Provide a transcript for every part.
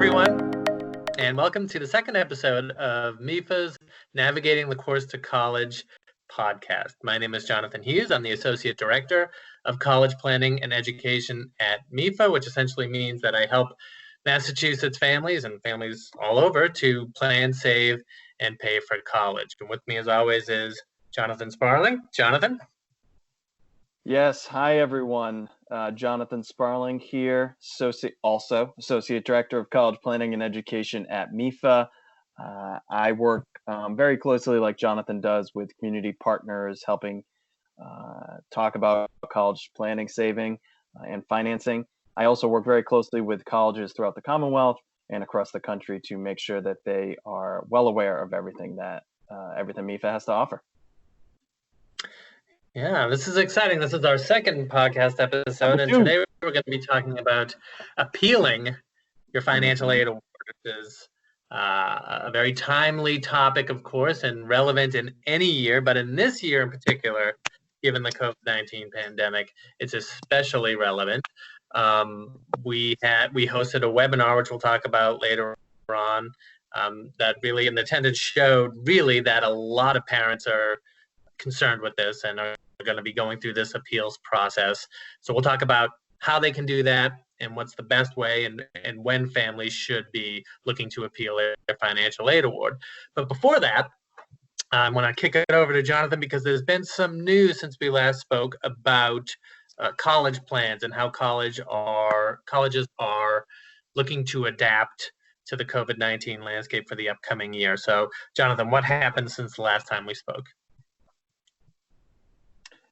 everyone, and welcome to the second episode of MEFA's Navigating the Course to College podcast. My name is Jonathan Hughes. I'm the Associate Director of College Planning and Education at MEFA, which essentially means that I help Massachusetts families and families all over to plan, save, and pay for college. And with me, as always, is Jonathan Sparling. Jonathan? Yes. Hi, everyone. Jonathan Sparling here, Associate Director of College Planning and Education at MEFA. I work very closely, like Jonathan does, with community partners, helping talk about college planning, saving, and financing. I also work very closely with colleges throughout the Commonwealth and across the country to make sure that they are well aware of everything that MEFA has to offer. Yeah, this is exciting. This is our second podcast episode, and today we're going to be talking about appealing your financial aid award, which is a very timely topic, of course, and relevant in any year, but in this year in particular, given the COVID-19 pandemic, it's especially relevant. We hosted a webinar, which we'll talk about later on, that really, and the attendance showed really that a lot of parents are concerned with this and are going to be going through this appeals process. So we'll talk about how they can do that and what's the best way and when families should be looking to appeal their financial aid award. But before that, I want to kick it over to Jonathan because there's been some news since we last spoke about college plans and how colleges are looking to adapt to the COVID-19 landscape for the upcoming year. So Jonathan, what happened since the last time we spoke?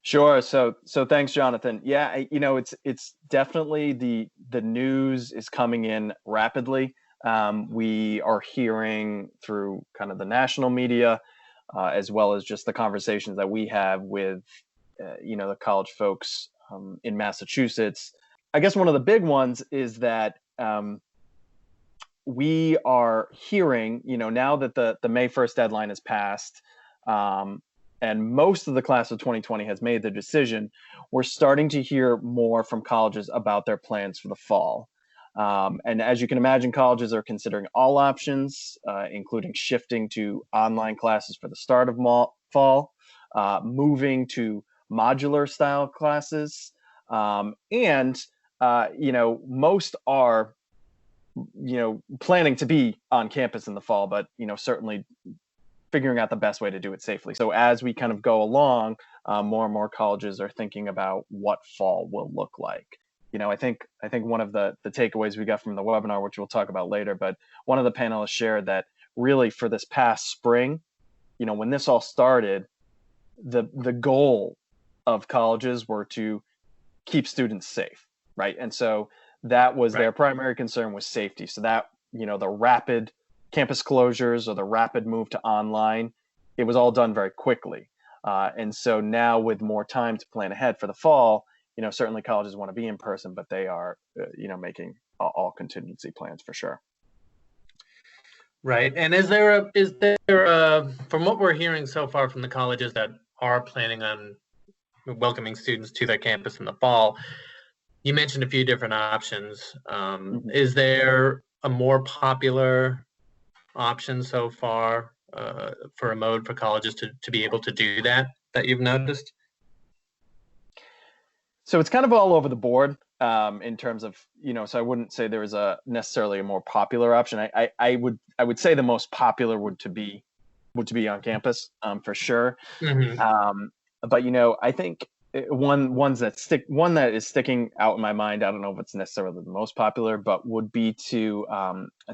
Sure. So thanks, Jonathan. Yeah, it's definitely the news is coming in rapidly. We are hearing through kind of the national media, as well as just the conversations that we have with, the college folks in Massachusetts. I guess one of the big ones is that we are hearing, now that the May 1st deadline has passed, and most of the class of 2020 has made the decision, we're starting to hear more from colleges about their plans for the fall. And as you can imagine, colleges are considering all options, including shifting to online classes for the start of fall, moving to modular style classes. And most are, planning to be on campus in the fall, but, certainly figuring out the best way to do it safely. So as we kind of go along, more and more colleges are thinking about what fall will look like. I think one of the takeaways we got from the webinar, which we'll talk about later, but one of the panelists shared that really for this past spring, when this all started, the goal of colleges were to keep students safe, right? And so that was their primary concern was safety. So that, the rapid campus closures or the rapid move to online, it was all done very quickly. And so now with more time to plan ahead for the fall, certainly colleges want to be in person, but they are, making all contingency plans for sure. Right. And is there from what we're hearing so far from the colleges that are planning on welcoming students to their campus in the fall, you mentioned a few different options. Is there a more popular option so far for a mode for colleges to be able to do that you've noticed? So it's kind of all over the board in terms of, so I wouldn't say there is necessarily a more popular option. I would say the most popular would to be on campus for sure. Mm-hmm. But I think one that is sticking out in my mind, I don't know if it's necessarily the most popular, but would be to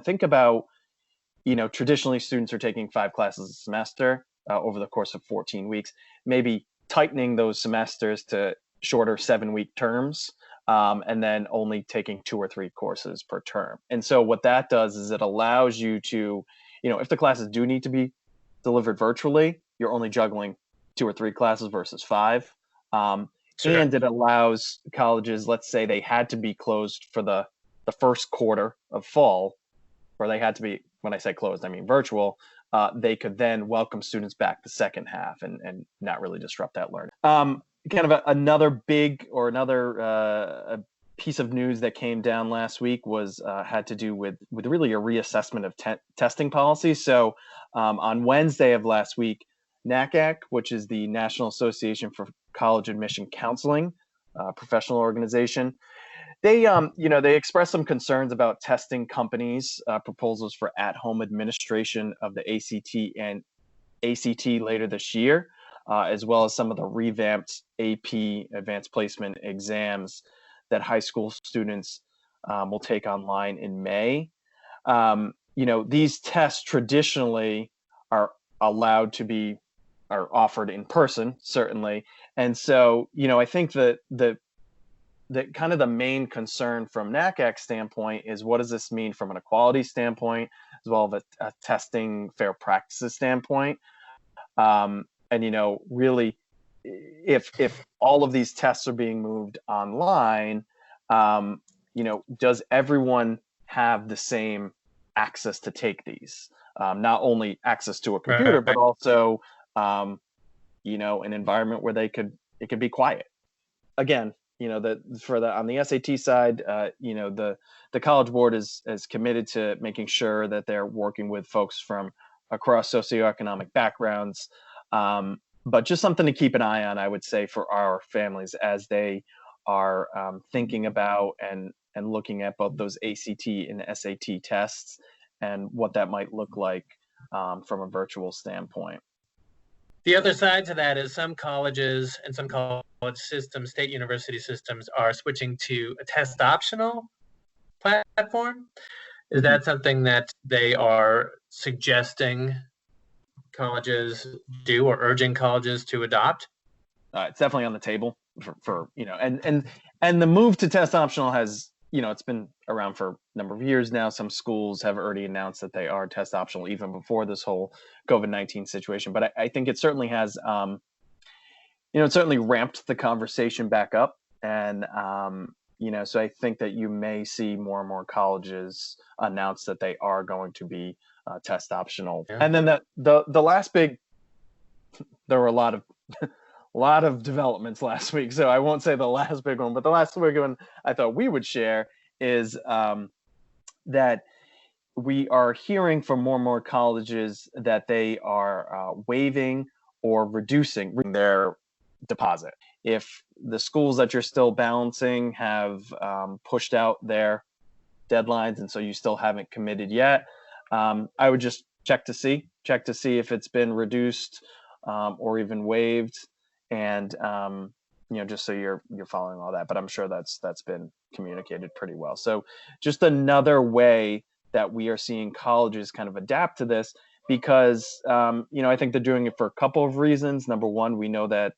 think about, traditionally students are taking 5 classes a semester over the course of 14 weeks, maybe tightening those semesters to shorter 7-week terms, and then only taking 2 or 3 courses per term. And so what that does is it allows you to, if the classes do need to be delivered virtually, you're only juggling 2 or 3 classes versus 5. Sure. And it allows colleges, let's say they had to be closed for the first quarter of fall, or they had to be, when I say closed, I mean virtual, they could then welcome students back the second half and not really disrupt that learning. Kind of another big or another piece of news that came down last week was had to do with really a reassessment of testing policy. So on Wednesday of last week, NACAC, which is the National Association for College Admission Counseling, professional organization, they they expressed some concerns about testing companies' proposals for at-home administration of the ACT and ACT later this year, as well as some of the revamped AP advanced placement exams that high school students will take online in May. These tests traditionally are allowed to be are offered in person, certainly. And so, I think that the kind of the main concern from NACAC's standpoint is, what does this mean from an equality standpoint, as well as a testing fair practices standpoint? Really, if all of these tests are being moved online, does everyone have the same access to take these? Not only access to a computer, but also, an environment where it could be quiet. Again, on the SAT side, the College Board is committed to making sure that they're working with folks from across socioeconomic backgrounds. But just something to keep an eye on, I would say, for our families as they are thinking about and looking at both those ACT and SAT tests and what that might look like from a virtual standpoint. The other side to that is some colleges and some college systems, state university systems, are switching to a test optional platform. Is that something that they are suggesting colleges do, or urging colleges to adopt? It's definitely on the table for and the move to test optional has, it's been around for a number of years now. Some schools have already announced that they are test optional even before this whole COVID-19 situation. But I think it certainly has, it certainly ramped the conversation back up. And, so I think that you may see more and more colleges announce that they are going to be test optional. Yeah. And then the last big, there were a lot of developments last week, so I won't say the last big one, but the last big one I thought we would share is that we are hearing from more and more colleges that they are waiving or reducing their deposit. If the schools that you're still balancing have pushed out their deadlines, and so you still haven't committed yet, I would just check to see if it's been reduced or even waived. And just so you're following all that, but I'm sure that's been communicated pretty well. So just another way that we are seeing colleges kind of adapt to this, because I think they're doing it for a couple of reasons. Number one, we know that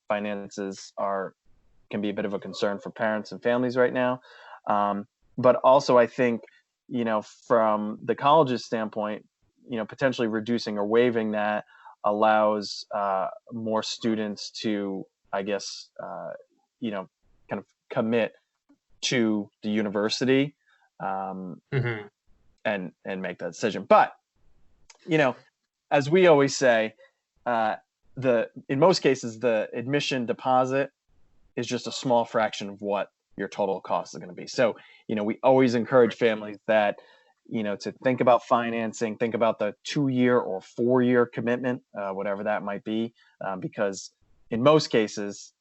finances can be a bit of a concern for parents and families right now, but also I think from the college's standpoint, potentially reducing or waiving that allows more students to, I guess, kind of commit to the university and make that decision. But, as we always say, in most cases, the admission deposit is just a small fraction of what your total cost is going to be. So, we always encourage families that, to think about financing, think about the 2-year or 4-year commitment, whatever that might be, because in most cases,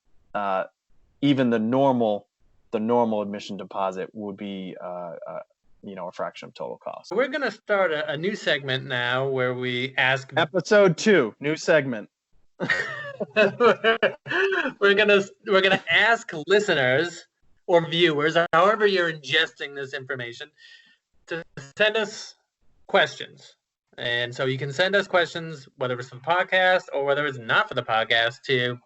even the normal admission deposit would be, a fraction of total cost. We're going to start a new segment now where we ask. Episode 2, new segment. We're gonna ask listeners or viewers, however you're ingesting this information, to send us questions. And so you can send us questions, whether it's for the podcast or whether it's not for the podcast, to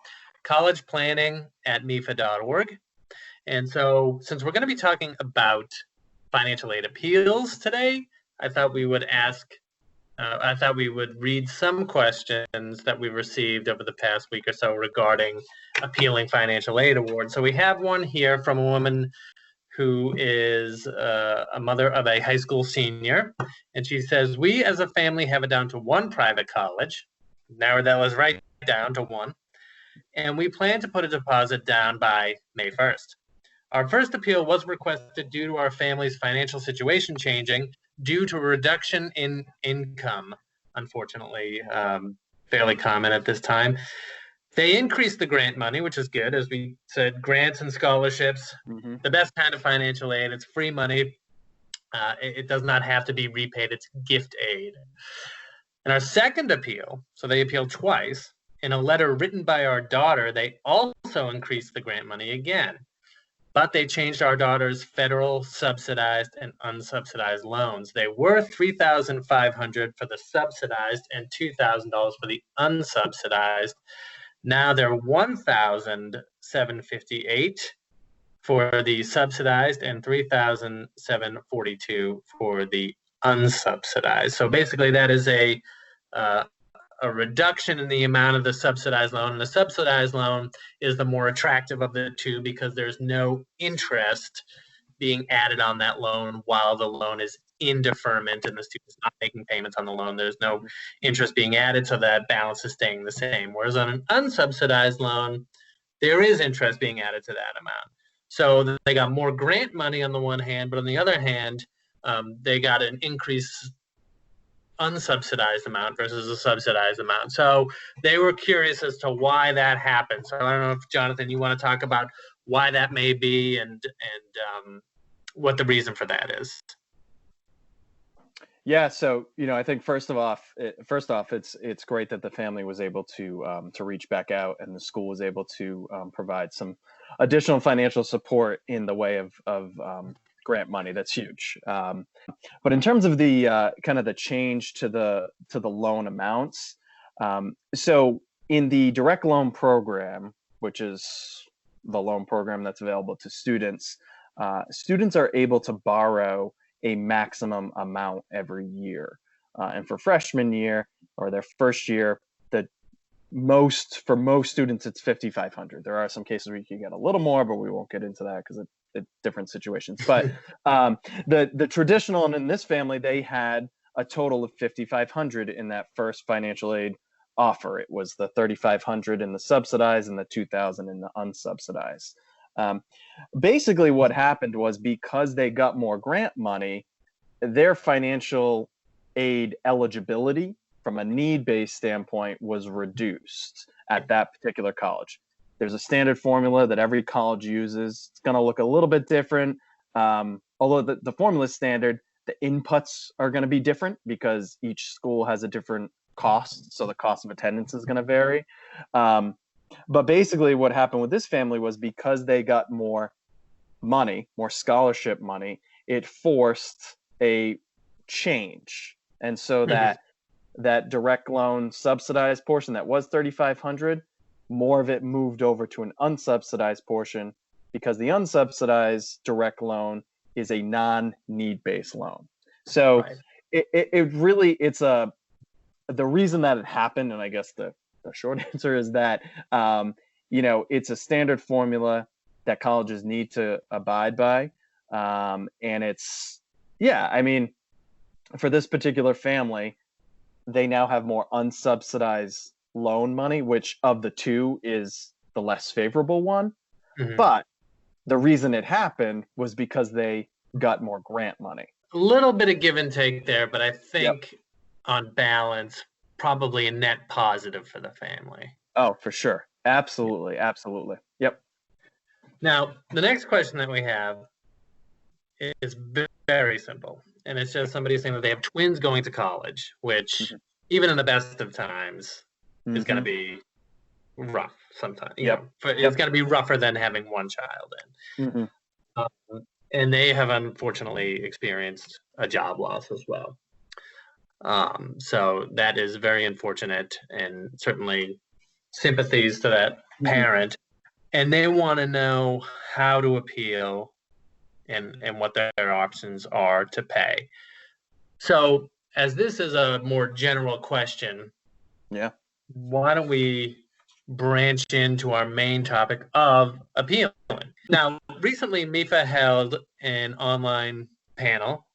collegeplanning@mefa.org. And so since we're going to be talking about financial aid appeals today, I thought we would read some questions that we received over the past week or so regarding appealing financial aid awards. So we have one here from a woman who is a mother of a high school senior. And she says, we as a family have it down to one private college. Narrowed that was right down to one. And we plan to put a deposit down by May 1st. Our first appeal was requested due to our family's financial situation changing due to a reduction in income, unfortunately, fairly common at this time. They increased the grant money, which is good. As we said, grants and scholarships, the best kind of financial aid. It's free money. It does not have to be repaid. It's gift aid. And our second appeal, so they appealed twice, in a letter written by our daughter, they also increased the grant money again. But they changed our daughter's federal subsidized and unsubsidized loans. They were $3,500 for the subsidized and $2,000 for the unsubsidized. Now they're $1,758 for the subsidized and $3,742 for the unsubsidized. So basically, that is a reduction in the amount of the subsidized loan. And the subsidized loan is the more attractive of the two because there's no interest being added on that loan while the loan is in deferment and the student's not making payments on the loan. There's no interest being added, so that balance is staying the same. Whereas on an unsubsidized loan, there is interest being added to that amount. So they got more grant money on the one hand, but on the other hand, they got an increased unsubsidized amount versus a subsidized amount. So they were curious as to why that happened. So I don't know if, Jonathan, you want to talk about why that may be and what the reason for that is. Yeah, so I think first off, it's great that the family was able to reach back out and the school was able to provide some additional financial support in the way of grant money. That's huge. But in terms of the kind of the change to the loan amounts, so in the direct loan program, which is the loan program that's available to students, students are able to borrow a maximum amount every year. And for freshman year or their first year, for most students, it's $5,500. There are some cases where you can get a little more, but we won't get into that because it's different situations. But the traditional, and in this family, they had a total of $5,500 in that first financial aid offer. It was the $3,500 in the subsidized and the $2,000 in the unsubsidized. Basically what happened was because they got more grant money, their financial aid eligibility from a need-based standpoint was reduced at that particular college. There's a standard formula that every college uses. It's going to look a little bit different. Although the formula is standard, the inputs are going to be different because each school has a different cost. So the cost of attendance is going to vary. But basically what happened with this family was because they got more money, more scholarship money, it forced a change. And so that direct loan subsidized portion that was $3,500, more of it moved over to an unsubsidized portion because the unsubsidized direct loan is a non-need-based loan. So it really, the reason that it happened, and I guess the short answer is that, it's a standard formula that colleges need to abide by. And for this particular family, they now have more unsubsidized loan money, which of the two is the less favorable one. Mm-hmm. But the reason it happened was because they got more grant money. A little bit of give and take there, but I think on balance, probably a net positive for the family. Oh, for sure. Absolutely. Absolutely. Yep. Now, the next question that we have is very simple. And it's just somebody saying that they have twins going to college, which even in the best of times is going to be rough sometimes. It's going to be rougher than having one child in. And they have unfortunately experienced a job loss as well. So that is very unfortunate, and certainly sympathies to that parent. And they want to know how to appeal and what their options are to pay. So as this is a more general question, why don't we branch into our main topic of appealing? Now, recently MEFA held an online panel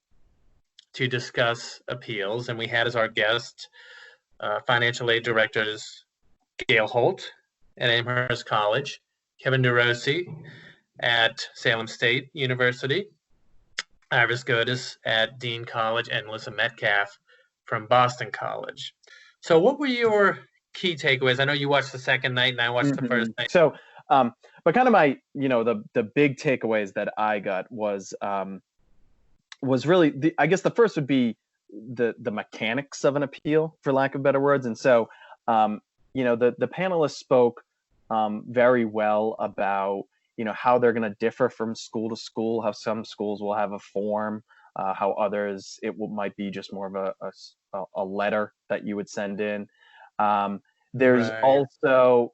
to discuss appeals, and we had as our guest financial aid directors Gail Holt at Amherst College, Kevin DeRossi at Salem State University, Iris Godis at Dean College, and Melissa Metcalf from Boston College. So what were your key takeaways? I know you watched the second night and I watched the first night. So, but kind of my, the big takeaways that I got was really, I guess the first would be the mechanics of an appeal, for lack of better words. And so, the panelists spoke very well about, how they're going to differ from school to school, how some schools will have a form, how others, might be just more of a letter that you would send in. There's also,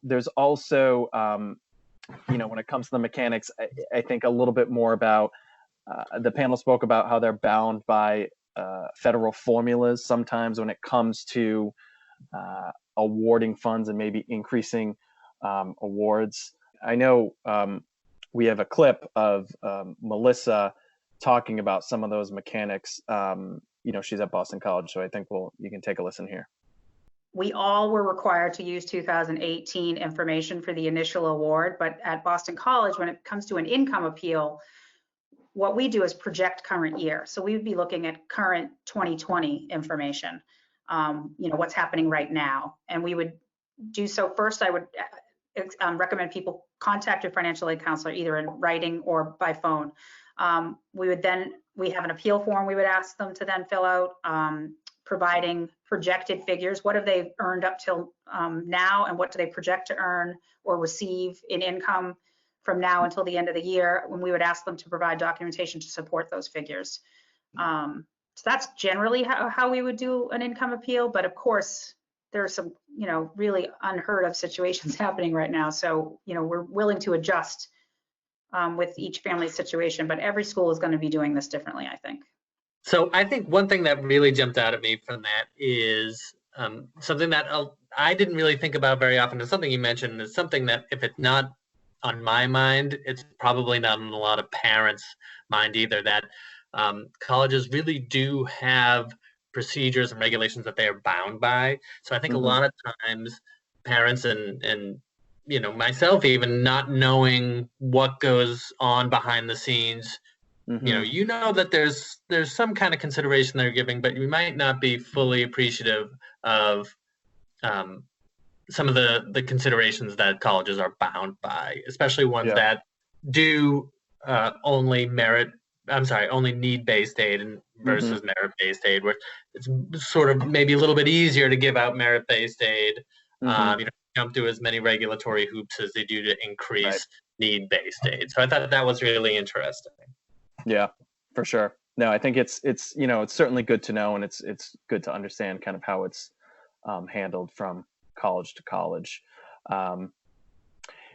when it comes to the mechanics, I think a little bit more about, the panel spoke about how they're bound by federal formulas sometimes when it comes to awarding funds and maybe increasing awards. I know we have a clip of Melissa talking about some of those mechanics. She's at Boston College, so I think you can take a listen here. We all were required to use 2018 information for the initial award, but at Boston College, when it comes to an income appeal, what we do is project current year. So we would be looking at current 2020 information, what's happening right now. And we would do so first. I would recommend people contact your financial aid counselor either in writing or by phone. We have an appeal form we would ask them to then fill out, providing projected figures. What have they earned up till now, and what do they project to earn or receive in income from now until the end of the year, when we would ask them to provide documentation to support those figures. So that's generally how we would do an income appeal. But of course, there are some, really unheard of situations happening right now. So, we're willing to adjust with each family's situation, but every school is going to be doing this differently, I think. So I think one thing that really jumped out at me from that is something that I didn't really think about very often. It's something you mentioned. It's something that if it's not on my mind, it's probably not on a lot of parents' mind either, that colleges really do have procedures and regulations that they are bound by. So I think a lot of times parents and myself even not knowing what goes on behind the scenes, that there's some kind of consideration they're giving, but you might not be fully appreciative of some of the considerations that colleges are bound by, especially ones that do only need-based aid and versus merit-based aid, where it's sort of maybe a little bit easier to give out merit-based aid. You don't jump through as many regulatory hoops as they do to increase need-based aid. So I thought that was really interesting. Yeah, for sure. No, I think it's certainly good to know, and it's good to understand kind of how it's handled from college to college. Another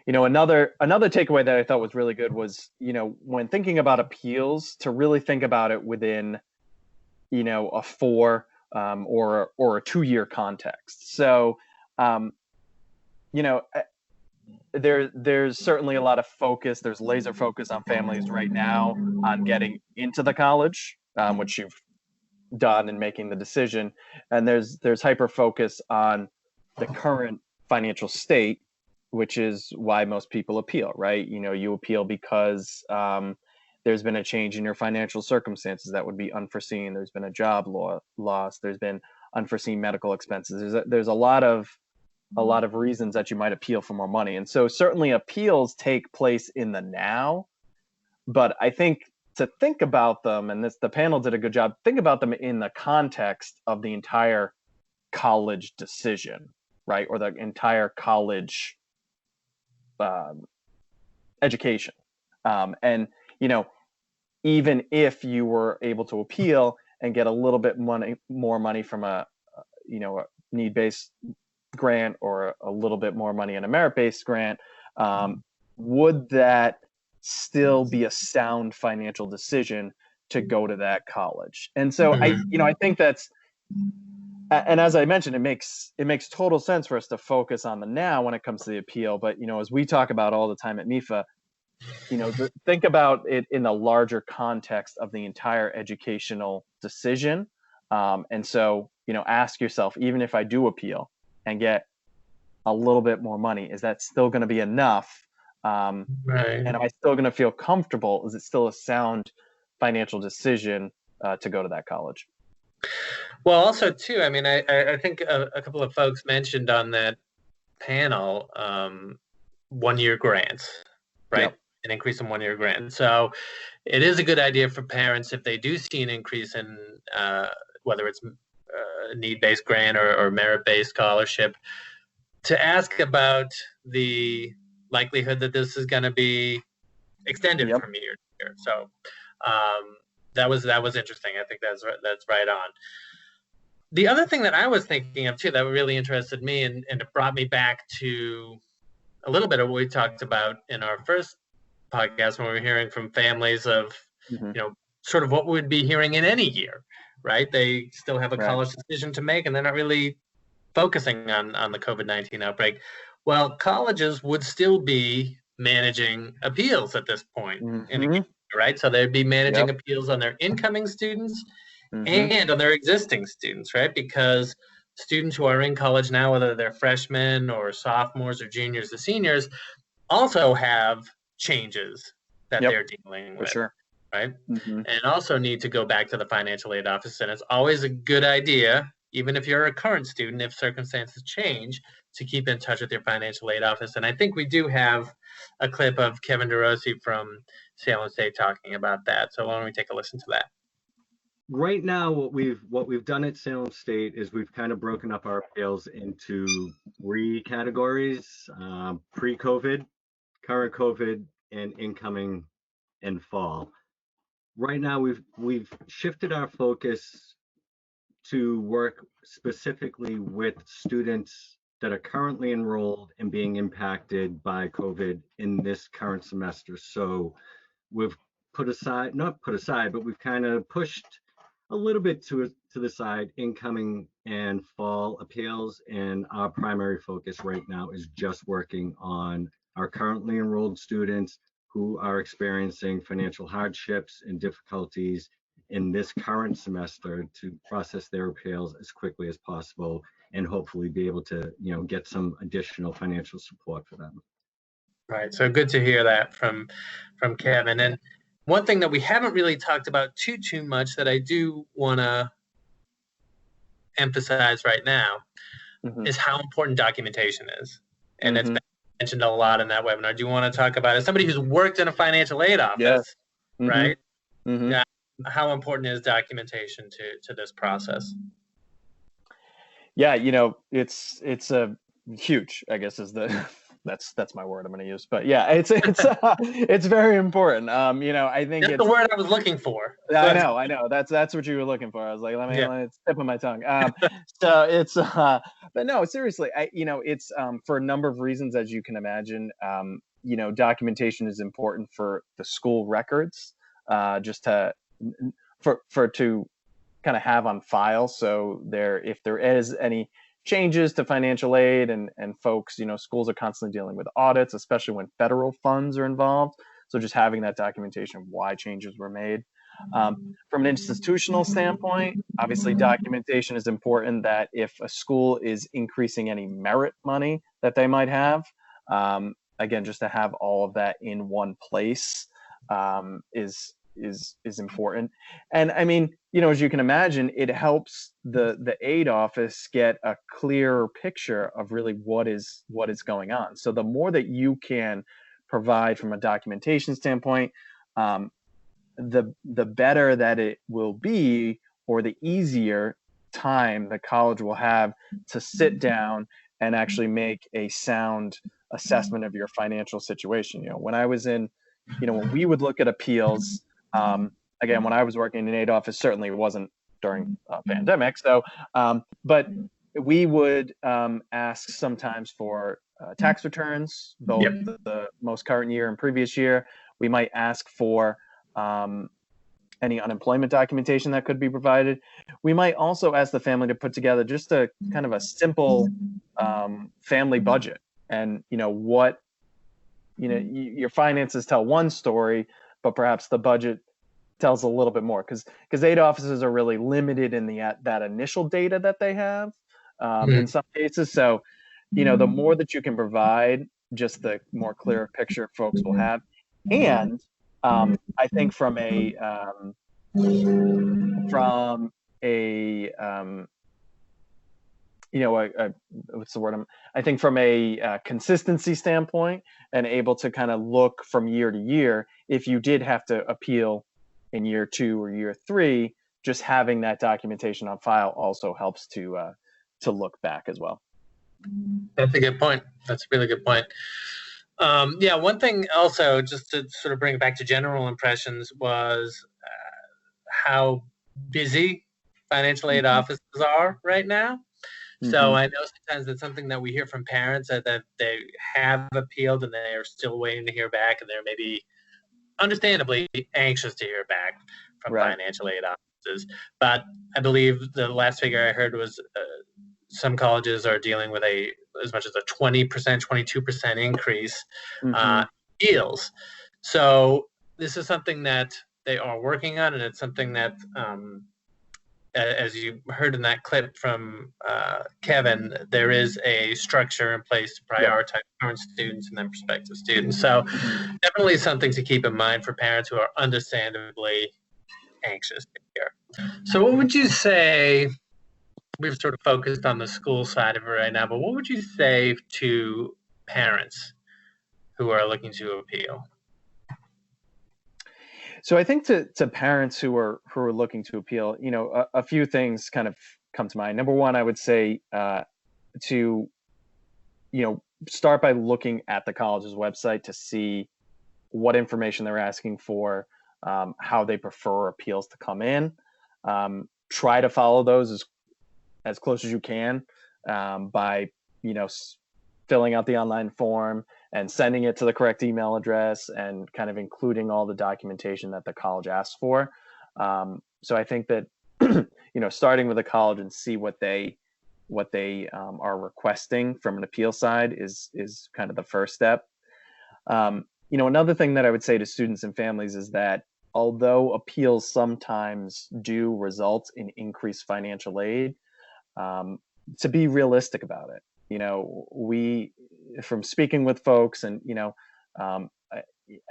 takeaway that I thought was really good was, when thinking about appeals, to really think about it within, a 4 or a 2-year context. So, there's certainly a lot of focus. There's laser focus on families right now on getting into the college, which you've done and making the decision. And there's hyper focus on the current financial state, which is why most people appeal, right? You appeal because there's been a change in your financial circumstances that would be unforeseen. There's been a job loss. There's been unforeseen medical expenses. There's a lot of reasons that you might appeal for more money. And so certainly appeals take place in the now, but I think to think about them, and the panel did a good job, think about them in the context of the entire college decision, right? Or the entire college education. And, even if you were able to appeal and get a little bit more money from a need-based grant or a little bit more money in a merit-based grant, would that still be a sound financial decision to go to that college? And so I think that's, and as I mentioned, it makes total sense for us to focus on the now when it comes to the appeal. But, as we talk about all the time at MEFA, think about it in the larger context of the entire educational decision. And so, ask yourself, even if I do appeal and get a little bit more money, is that still going to be enough Right. And am I still going to feel comfortable? Is it still a sound financial decision to go to that college? Well, also too, I mean, I think a couple of folks mentioned on that panel 1-year grants, right? Yep. An increase in 1-year grants. So it is a good idea for parents if they do see an increase in whether it's need-based grant or merit-based scholarship, to ask about the likelihood that this is going to be extended from year to year. So that was interesting. I think that's right on. The other thing that I was thinking of too that really interested me and it brought me back to a little bit of what we talked about in our first podcast when we were hearing from families of, sort of what we'd be hearing in any year, right? They still have a college decision to make and they're not really focusing on the COVID-19 outbreak. Well, colleges would still be managing appeals at this point, right? So they'd be managing appeals on their incoming students and on their existing students, right? Because students who are in college now, whether they're freshmen or sophomores or juniors or seniors, also have changes that they're dealing with, right? And also need to go back to the financial aid office. And it's always a good idea, even if you're a current student, if circumstances change, to keep in touch with your financial aid office. And I think we do have a clip of Kevin DeRossi from Salem State talking about that. So why don't we take a listen to that? Right now, what we've done at Salem State is we've kind of broken up our appeals into 3 categories: pre-COVID, current COVID, and incoming and fall. Right now, we've shifted our focus to work specifically with students that are currently enrolled and being impacted by COVID in this current semester. So we've not put aside, but we've kind of pushed a little bit to the side incoming and fall appeals, and our primary focus right now is just working on our currently enrolled students who are experiencing financial hardships and difficulties in this current semester to process their appeals as quickly as possible and hopefully be able to get some additional financial support for them. Right. So good to hear that from Kevin. And one thing that we haven't really talked about too much that I do want to emphasize right now is how important documentation is. And it's been mentioned a lot in that webinar. Do you want to talk about it? As somebody who's worked in a financial aid office, right? How important is documentation to this process? Yeah, it's a huge, I guess, is the that's my word I'm going to use. But yeah, it's very important. I think that's the word I was looking for. I know. That's what you were looking for. I was like, let me tip on my tongue. So it's, but no, seriously, it's for a number of reasons, as you can imagine. Documentation is important for the school records, just to kind of have on file. So if there is any changes to financial aid and folks, schools are constantly dealing with audits, especially when federal funds are involved. So just having that documentation of why changes were made. From an institutional standpoint, obviously documentation is important, that if a school is increasing any merit money that they might have, again, just to have all of that in one place is important. And I mean, as you can imagine, it helps the aid office get a clearer picture of really what is going on. So the more that you can provide from a documentation standpoint, the better that it will be, or the easier time the college will have to sit down and actually make a sound assessment of your financial situation. When I was in, when we would look at appeals, again, when I was working in an aid office, certainly it wasn't during a pandemic. So, but we would ask sometimes for tax returns, both the most current year and previous year. We might ask for any unemployment documentation that could be provided. We might also ask the family to put together just a kind of a simple family budget. And, your finances tell one story, but perhaps the budget tells a little bit more, because aid offices are really limited in that initial data that they have in some cases. So, the more that you can provide just the more clear picture folks will have. And I think from a what's the word? I think from a consistency standpoint and able to kind of look from year to year, if you did have to appeal in year 2 or year 3, just having that documentation on file also helps to look back as well. That's a good point. That's a really good point. One thing also, just to sort of bring it back to general impressions, was how busy financial aid offices are right now. So I know sometimes it's something that we hear from parents that they have appealed and they are still waiting to hear back, and they're maybe understandably anxious to hear back from financial aid offices. But I believe the last figure I heard was some colleges are dealing with as much as a 20%, 22% increase appeals. So this is something that they are working on, and it's something that as you heard in that clip from Kevin, there is a structure in place to prioritize current students and then prospective students. So definitely something to keep in mind for parents who are understandably anxious to hear. So what would you say, we've sort of focused on the school side of it right now, but what would you say to parents who are looking to appeal? So I think to parents who are looking to appeal, a few things kind of come to mind. Number one, I would say to start by looking at the college's website to see what information they're asking for, how they prefer appeals to come in. Try to follow those as close as you can by filling out the online form and sending it to the correct email address and kind of including all the documentation that the college asks for. So I think that starting with the college and see what they are requesting from an appeal side is kind of the first step. Another thing that I would say to students and families is that although appeals sometimes do result in increased financial aid, to be realistic about it. We, from speaking with folks and,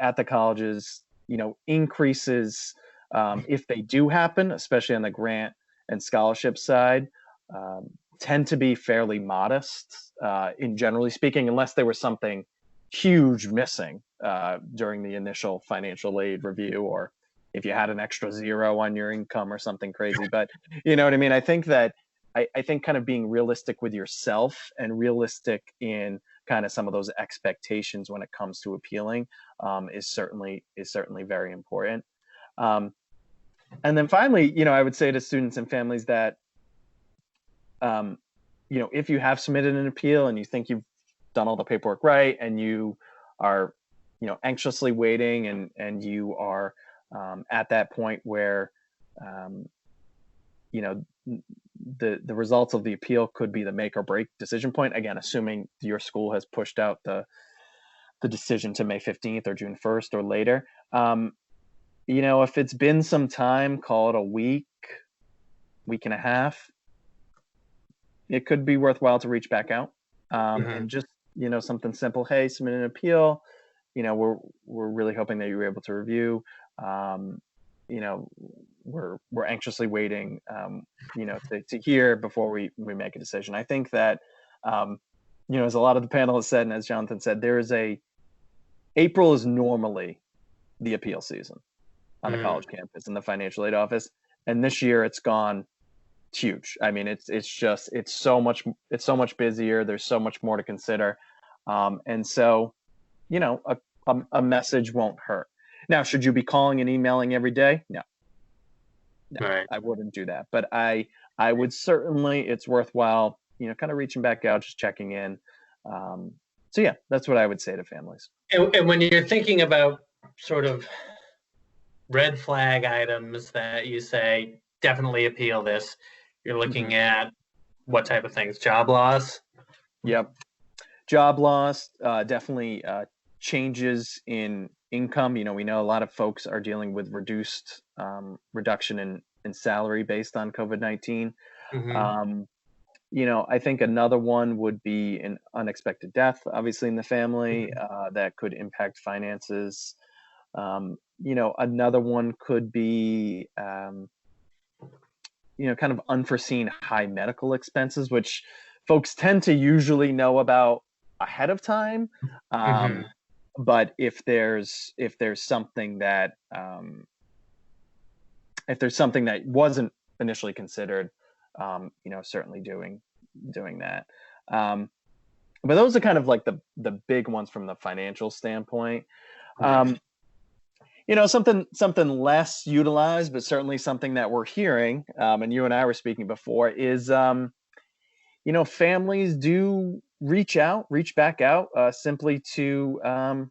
at the colleges, increases, if they do happen, especially on the grant and scholarship side, tend to be fairly modest, in generally speaking, unless there was something huge missing during the initial financial aid review, or if you had an extra 0 on your income or something crazy. But you know what I mean? I think that I think kind of being realistic with yourself and realistic in kind of some of those expectations when it comes to appealing is certainly very important. And then finally, I would say to students and families that, if you have submitted an appeal and you think you've done all the paperwork right and you are, anxiously waiting and you are at that point where, the results of the appeal could be the make or break decision point. Again, assuming your school has pushed out the decision to May 15th or June 1st or later. If it's been some time, call it a week and a half, it could be worthwhile to reach back out and just, something simple. Hey, submit an appeal. We're really hoping that you were able to review. We're anxiously waiting, to hear before we make a decision. I think that, as a lot of the panelists said, and as Jonathan said, April is normally the appeal season on the college campus in the financial aid office. And this year it's gone huge. I mean, it's so much busier. There's so much more to consider. And so, a message won't hurt. Now, should you be calling and emailing every day? No, right. I wouldn't do that. But I would certainly, it's worthwhile, kind of reaching back out, just checking in. So yeah, that's what I would say to families. And when you're thinking about sort of red flag items that you say, definitely appeal this, you're looking at what type of things? Job loss? Yep. Job loss, definitely changes in income. We know a lot of folks are dealing with reduction in salary based on COVID-19. I think another one would be an unexpected death, obviously in the family, that could impact finances. Another one could be, kind of unforeseen high medical expenses, which folks tend to usually know about ahead of time. But if there's something that wasn't initially considered, certainly doing that. But those are kind of like the big ones from the financial standpoint. Something less utilized, but certainly something that we're hearing, and you and I were speaking before, is families do reach back out simply to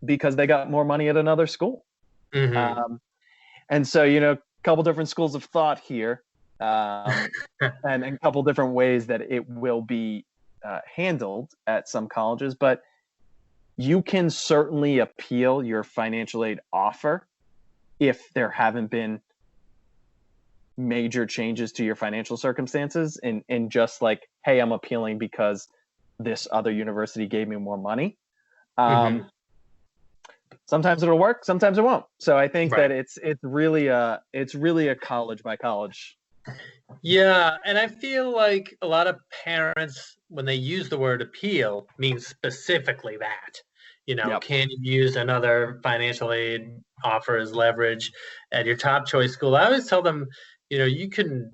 because they got more money at another school. And so, a couple different schools of thought here, and a couple different ways that it will be handled at some colleges. But you can certainly appeal your financial aid offer if there haven't been major changes to your financial circumstances, and just like, hey, I'm appealing because this other university gave me more money. Sometimes it'll work, sometimes it won't. So I think that it's really a college by college. Yeah, and I feel like a lot of parents, when they use the word appeal, mean specifically that. Can you use another financial aid offer as leverage at your top choice school? I always tell them, you can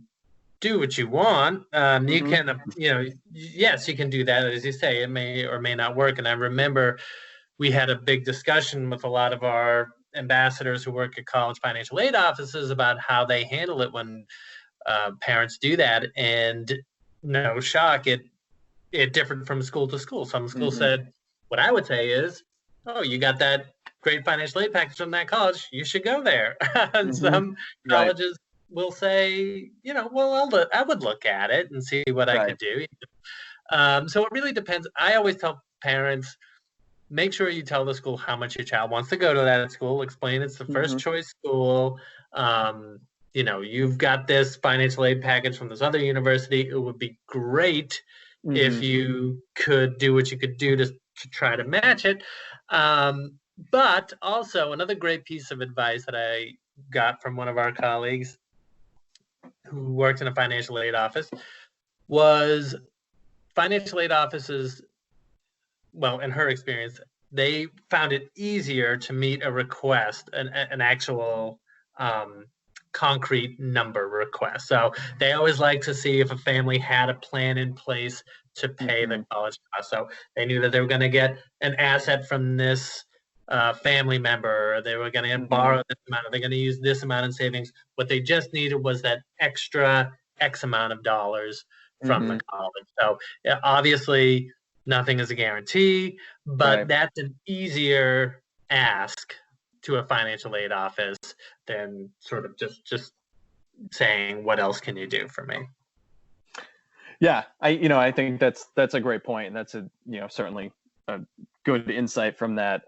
do what you want. You can, yes, you can do that. As you say, it may or may not work. And I remember we had a big discussion with a lot of our ambassadors who work at college financial aid offices about how they handle it when parents do that. And no shock, it differed from school to school. Some schools said, what I would say is, oh, you got that great financial aid package from that college, you should go there. And some colleges will say, well, I would look at it and see what I could do. So it really depends. I always tell parents, make sure you tell the school how much your child wants to go to that school. Explain it's the first choice school. You've got this financial aid package from this other university. It would be great if you could do what you could do to try to match it. But also another great piece of advice that I got from one of our colleagues who worked in a financial aid office was financial aid offices, well, in her experience, they found it easier to meet a request, an actual concrete number request. So they always like to see if a family had a plan in place to pay the college cost. So they knew that they were going to get an asset from this family member, or they were going to borrow this amount, or they're going to use this amount in savings. What they just needed was that extra X amount of dollars from the college. So obviously nothing is a guarantee, but that's an easier ask to a financial aid office than sort of just saying, what else can you do for me? Yeah, I think that's a great point, and that's certainly a good insight from that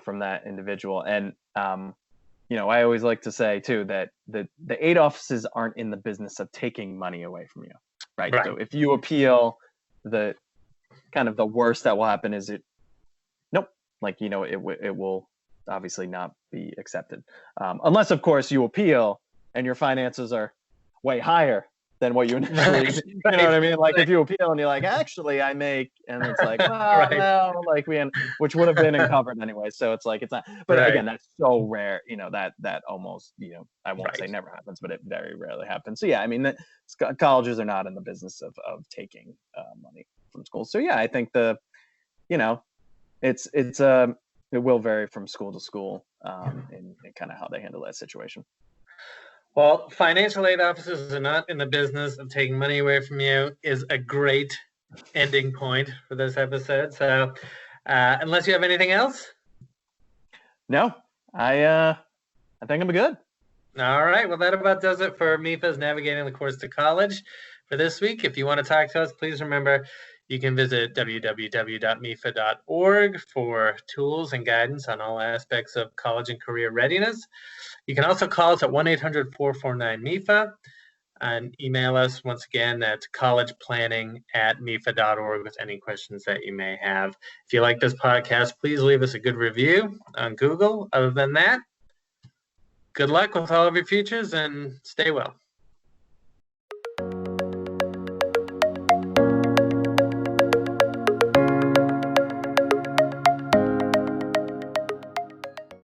from that individual. And I always like to say too that the aid offices aren't in the business of taking money away from you, right? So if you appeal, the kind of the worst that will happen is it will obviously not be accepted, unless of course you appeal and your finances are way higher than what you initially, you know what I mean? Like if you appeal and you're like, actually I make, and it's like, no, like which would have been covered anyway. So it's like, it's not, but again, that's so rare, that almost, I won't say never happens, but it very rarely happens. So yeah, I mean, colleges are not in the business of taking money from schools. So yeah, I think it will vary from school to school in kind of how they handle that situation. Well, financial aid offices are not in the business of taking money away from you is a great ending point for this episode. So unless you have anything else? No, I think I'm good. All right. Well, that about does it for MEFA's Navigating the Course to College for this week. If you want to talk to us, please remember you can visit www.mefa.org for tools and guidance on all aspects of college and career readiness. You can also call us at 1-800-449-MEFA. and email us once again at collegeplanning@mefa.org with any questions that you may have. If you like this podcast, please leave us a good review on Google. Other than that, good luck with all of your futures and stay well.